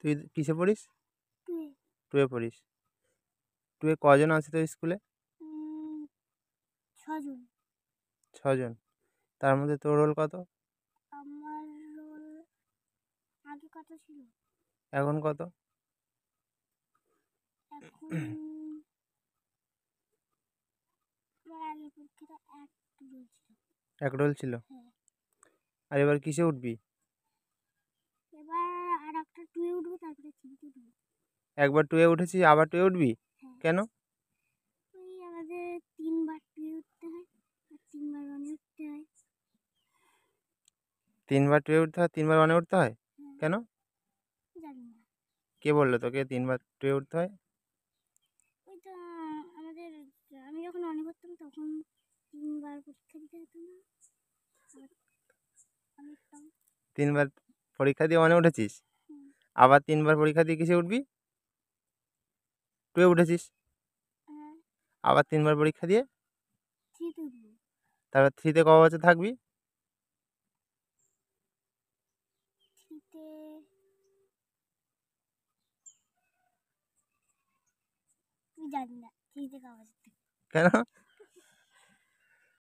তুই কিসে পড়িস? টুয়ে। টুয়ে পড়িস। টুয়ে কজন আছে তোর স্কুলে? 6 জন। 6 জন। তার মধ্যে তোর রোল কত? আমার রোল আগে কত ছিল? এখন কত? এখন আমার আগে পরীক্ষাটা 1 রোল ছিল। 1 রোল ছিল। হ্যাঁ। আর এবার কিসে উঠবি? এবার আর একটা টুয়ে উঠবো, তারপরে 3তে উঠবো। একবার টুয়ে উঠেছিস, আবার টুয়ে উঠবি? হ্যাঁ। কেন? ওই আমাদের 3বার টুয়ে উঠতে হয় আর 3বার ওয়ানে উঠতে হয়। 3বার টুয়ে উঠতে হয়, 3বার ওয়ানে উঠতে হয়? হ্যাঁ। কেন? জানি না। কে বললো তোকে 3বার টুয়ে উঠতে হয়? ওই তো আমাদের আমি যখন ওয়ানে পড়তাম তখন 3বার পরীক্ষা দিতে হতো না। আমি উঠতাম। 3বার পরীক্ষা দিয়ে ওয়ানে উঠেছিস, আবার 3বার পরীক্ষা দিয়ে কিসে উঠবি? টুয়ে উঠেছিস, হ্যাঁ। আবার 3বার পরীক্ষা দিয়ে 3তে উঠবো। তারপর 3তে ক বছর থাকবি? 3তে আমি জানি না 3তে ক বছর থাকবো। কেন?